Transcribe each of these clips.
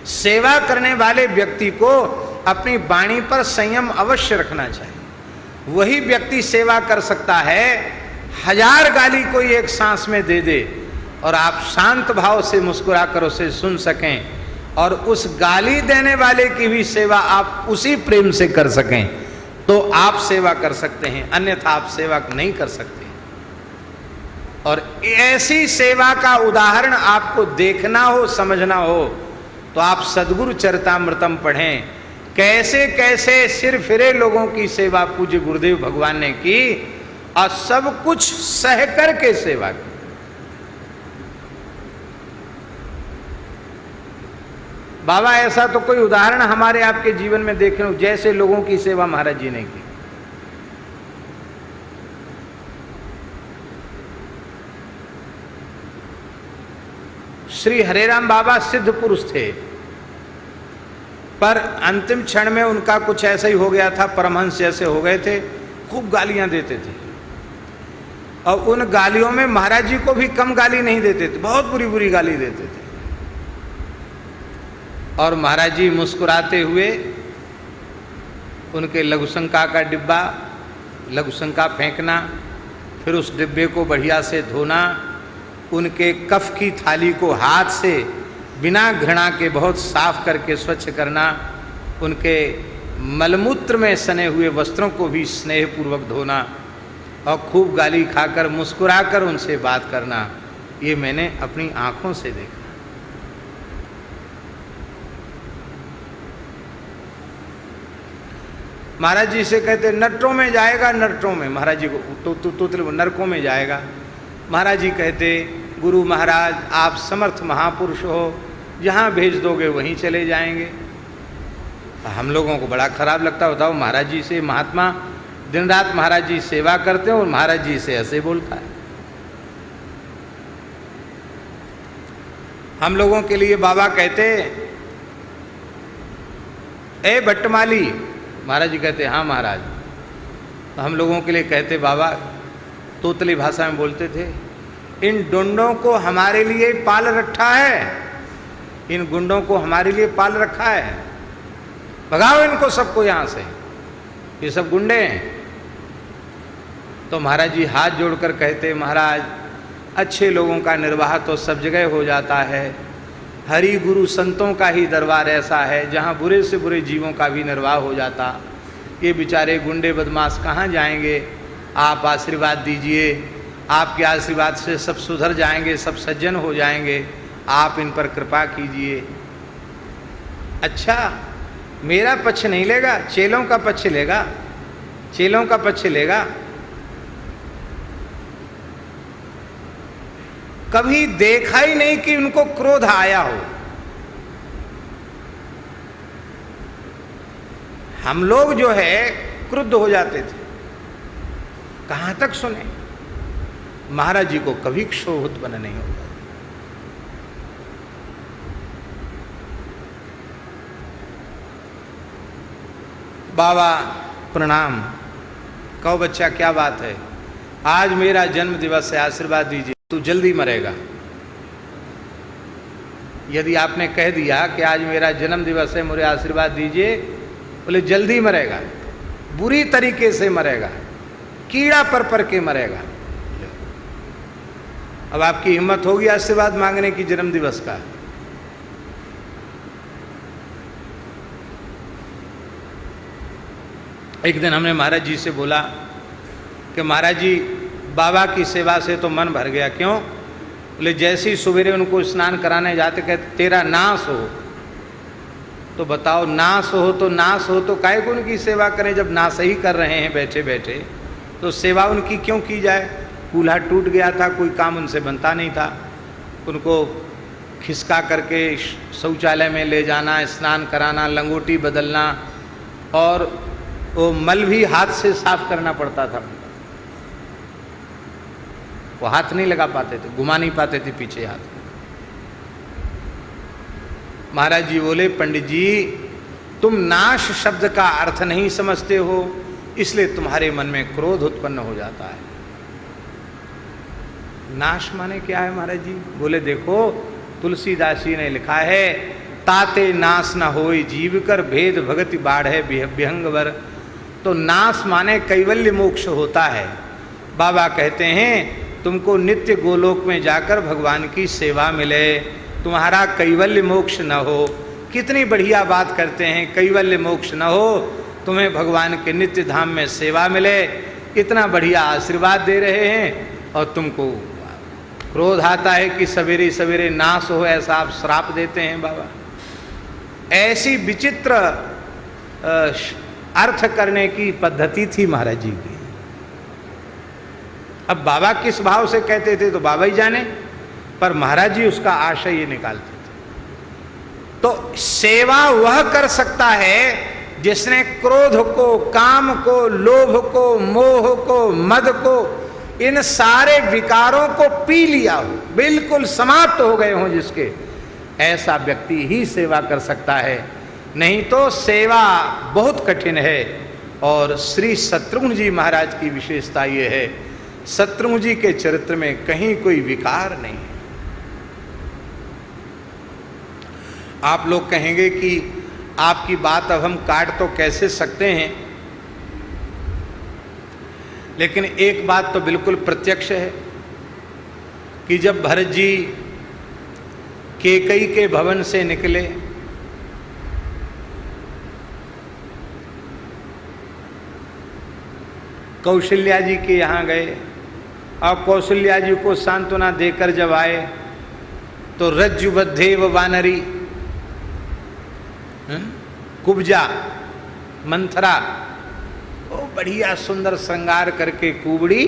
सेवा करने वाले व्यक्ति को अपनी वाणी पर संयम अवश्य रखना चाहिए। वही व्यक्ति सेवा कर सकता है। 1000 गाली कोई एक सांस में दे दे और आप शांत भाव से मुस्कुरा कर उसे सुन सकें और उस गाली देने वाले की भी सेवा आप उसी प्रेम से कर सकें, तो आप सेवा कर सकते हैं, अन्यथा आप सेवा नहीं कर सकते। और ऐसी सेवा का उदाहरण आपको देखना हो, समझना हो, तो आप सद्गुरु चरितामृतम पढ़ें। कैसे कैसे सिर फिरे लोगों की सेवा पूज्य गुरुदेव भगवान ने की और सब कुछ सह करके सेवा की। बाबा ऐसा तो कोई उदाहरण हमारे आपके जीवन में देख लो जैसे लोगों की सेवा महाराज जी ने की। श्री हरेराम बाबा सिद्ध पुरुष थे, पर अंतिम क्षण में उनका कुछ ऐसा ही हो गया था, परमहंस जैसे हो गए थे, खूब गालियां देते थे। और उन गालियों में महाराज जी को भी कम गाली नहीं देते थे, बहुत बुरी बुरी गाली देते थे। और महाराज जी मुस्कुराते हुए उनके लघुशंका का डिब्बा, लघुशंका फेंकना, फिर उस डिब्बे को बढ़िया से धोना, उनके कफ की थाली को हाथ से बिना घृणा के बहुत साफ करके स्वच्छ करना, उनके मलमूत्र में सने हुए वस्त्रों को भी स्नेहपूर्वक धोना और खूब गाली खाकर मुस्कुराकर उनसे बात करना, ये मैंने अपनी आंखों से देखा। महाराज जी से कहते नरकों में जाएगा, नरकों में, महाराज जी को तो नरकों में जाएगा। महाराज जी कहते गुरु महाराज आप समर्थ महापुरुष हो, जहाँ भेज दोगे वहीं चले जाएंगे। हम लोगों को बड़ा खराब लगता, बताओ महाराज जी से महात्मा दिन रात महाराज जी सेवा करते हैं और महाराज जी से ऐसे बोलता है। हम लोगों के लिए बाबा कहते ए भट्टमाली, महाराज जी कहते हाँ महाराज। तो हम लोगों के लिए कहते बाबा, तोतली भाषा में बोलते थे, इन डुंडों को हमारे लिए पाल रखा है, इन गुंडों को हमारे लिए पाल रखा है, भगाओ इनको सबको यहाँ से, ये सब गुंडे हैं। तो महाराज जी हाथ जोड़कर कहते महाराज अच्छे लोगों का निर्वाह तो सब जगह हो जाता है, हरि गुरु संतों का ही दरबार ऐसा है जहाँ बुरे से बुरे जीवों का भी निर्वाह हो जाता। ये बेचारे गुंडे बदमाश कहाँ जाएंगे, आप आशीर्वाद दीजिए, आपके आशीर्वाद से सब सुधर जाएंगे, सब सज्जन हो जाएंगे, आप इन पर कृपा कीजिए। अच्छा मेरा पक्ष नहीं लेगा, चेलों का पक्ष लेगा, चेलों का पक्ष लेगा। कभी देखा ही नहीं कि उनको क्रोध आया हो। हम लोग जो है क्रुद्ध हो जाते थे, कहाँ तक सुने। महाराज जी को कभी क्षोभ उत्पन्न नहीं होगा। बाबा प्रणाम, कहो बच्चा क्या बात है, आज मेरा जन्म दिवस है, आशीर्वाद दीजिए। तू जल्दी मरेगा। यदि आपने कह दिया कि आज मेरा जन्म दिवस है, मुझे आशीर्वाद दीजिए, बोले जल्दी मरेगा, बुरी तरीके से मरेगा, कीड़ा पर के मरेगा। अब आपकी हिम्मत होगी आशीर्वाद मांगने की जन्म दिवस का? एक दिन हमने महाराज जी से बोला कि महाराज जी बाबा की सेवा से तो मन भर गया। क्यों? बोले जैसे ही सवेरे उनको स्नान कराने जाते कहते तेरा नाश हो। तो बताओ नाश हो तो काहे को उनकी सेवा करें जब नाश ही कर रहे हैं बैठे बैठे, तो सेवा उनकी क्यों की जाए। कूल्हा टूट गया था, कोई काम उनसे बनता नहीं था, उनको खिसका करके शौचालय में ले जाना, स्नान कराना, लंगोटी बदलना और वो मल भी हाथ से साफ करना पड़ता था। वो हाथ नहीं लगा पाते थे, घुमा नहीं पाते थे पीछे हाथ। महाराज जी बोले पंडित जी तुम नाश शब्द का अर्थ नहीं समझते हो, इसलिए तुम्हारे मन में क्रोध उत्पन्न हो जाता है। नाश माने क्या है महाराज जी? बोले देखो तुलसीदास जी ने लिखा है ताते नाश न होय जीव कर भेद भगति बाढ़े विहंगवर। तो नाश माने कैवल्य मोक्ष होता है। बाबा कहते हैं तुमको नित्य गोलोक में जाकर भगवान की सेवा मिले, तुम्हारा कैवल्य मोक्ष न हो। कितनी बढ़िया बात करते हैं, कैवल्य मोक्ष न हो, तुम्हें भगवान के नित्य धाम में सेवा मिले, कितना बढ़िया आशीर्वाद दे रहे हैं। और तुमको क्रोध आता है कि सवेरे सवेरे नाश हो, ऐसा आप श्राप देते हैं बाबा। ऐसी विचित्र अर्थ करने की पद्धति थी महाराज जी की। अब बाबा किस भाव से कहते थे तो बाबा ही जाने, पर महाराज जी उसका आशय ये निकालते थे। तो सेवा वह कर सकता है जिसने क्रोध को, काम को, लोभ को, मोह को, मद को, इन सारे विकारों को पी लिया हो, बिल्कुल समाप्त हो गए हों जिसके, ऐसा व्यक्ति ही सेवा कर सकता है। नहीं तो सेवा बहुत कठिन है। और श्री शत्रुघ्न जी महाराज की विशेषता ये है, शत्रुघ्न जी के चरित्र में कहीं कोई विकार नहीं है। आप लोग कहेंगे कि आपकी बात अब हम काट तो कैसे सकते हैं, लेकिन एक बात तो बिल्कुल प्रत्यक्ष है कि जब भरत जी केकई के भवन से निकले, कौशल्या जी के यहाँ गए और कौशल्या जी को सांत्वना देकर जब आए तो रज्जुबद्धेव वानरी, कुब्जा, मंथरा, वो बढ़िया सुंदर श्रृंगार करके कुबड़ी,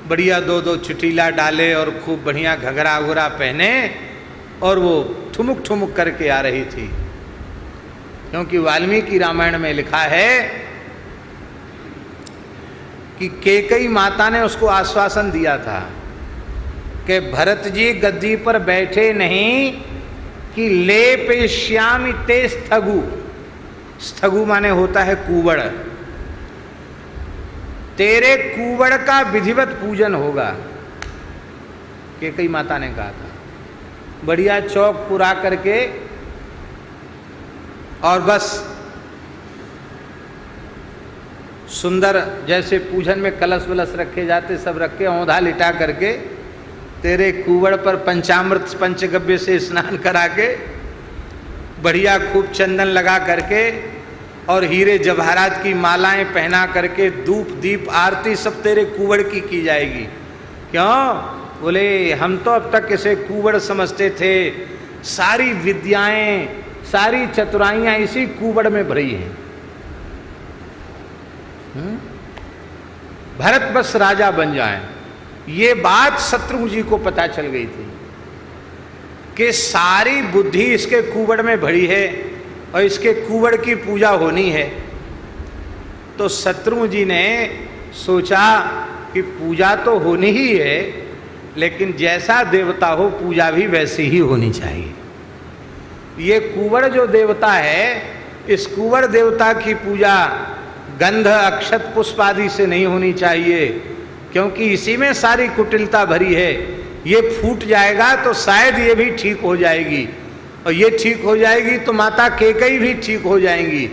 बढ़िया दो दो छुटीला डाले और खूब बढ़िया घघरा उघरा पहने और वो ठुमुक ठुमुक करके आ रही थी। क्योंकि वाल्मीकि रामायण में लिखा है कि केकई माता ने उसको आश्वासन दिया था कि भरत जी गद्दी पर बैठे नहीं कि लेपेश्यामि ते स्थगु, स्थगु माने होता है कुवड़, तेरे कुवड़ का विधिवत पूजन होगा, केकई माता ने कहा था। बढ़िया चौक पुरा करके और बस सुंदर जैसे पूजन में कलश वलश रखे जाते सब रख के औंधा लिटा करके तेरे कुवड़ पर पंचामृत पंचगव्य से स्नान करा के बढ़िया खूब चंदन लगा करके और हीरे जवाहरात की मालाएं पहना करके धूप दीप आरती सब तेरे कुवड़ की जाएगी। क्यों? बोले हम तो अब तक इसे कुवड़ समझते थे, सारी विद्याएं सारी चतुराइयां इसी कुवड़ में भरी हैं। भरत बस राजा बन जाएं, ये बात शत्रुघ्न जी को पता चल गई थी कि सारी बुद्धि इसके कुवड़ में भरी है और इसके कुवड़ की पूजा होनी है। तो शत्रुघ्न जी ने सोचा कि पूजा तो होनी ही है, लेकिन जैसा देवता हो पूजा भी वैसी ही होनी चाहिए। ये कुवड़ जो देवता है, इस कुवड़ देवता की पूजा गंध अक्षत पुष्प आदि से नहीं होनी चाहिए, क्योंकि इसी में सारी कुटिलता भरी है। ये फूट जाएगा तो शायद ये भी ठीक हो जाएगी, और ये ठीक हो जाएगी तो माता केकई भी ठीक हो जाएंगी,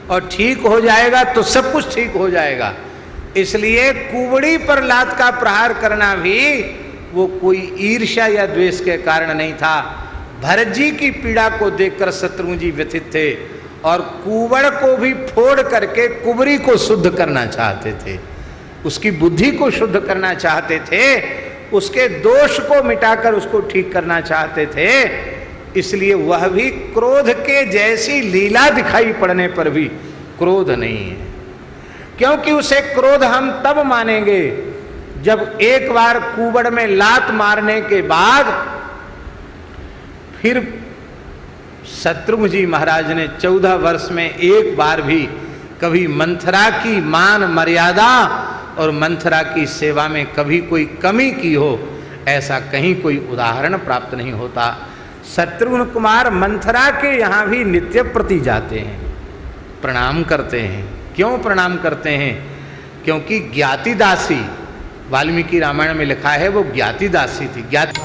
और ठीक हो जाएगा तो सब कुछ ठीक हो जाएगा। इसलिए कुवड़ी पर लात का प्रहार करना भी वो कोई ईर्ष्या या द्वेष के कारण नहीं था। भरत जी की पीड़ा को देखकर शत्रुघ्न जी व्यथित थे और कुवड़ को भी फोड़ करके कुबरी को शुद्ध करना चाहते थे, उसकी बुद्धि को शुद्ध करना चाहते थे, उसके दोष को मिटाकर उसको ठीक करना चाहते थे। इसलिए वह भी क्रोध के जैसी लीला दिखाई पड़ने पर भी क्रोध नहीं है, क्योंकि उसे क्रोध हम तब मानेंगे जब एक बार कुवड़ में लात मारने के बाद फिर शत्रुघ्न जी महाराज ने 14 वर्ष में एक बार भी कभी मंथरा की मान मर्यादा और मंथरा की सेवा में कभी कोई कमी की हो, ऐसा कहीं कोई उदाहरण प्राप्त नहीं होता। शत्रुघ्न कुमार मंथरा के यहाँ भी नित्य प्रति जाते हैं, प्रणाम करते हैं। क्यों प्रणाम करते हैं? क्योंकि ज्ञाति दासी, वाल्मीकि रामायण में लिखा है वो ज्ञाति दासी थी। ज्ञाति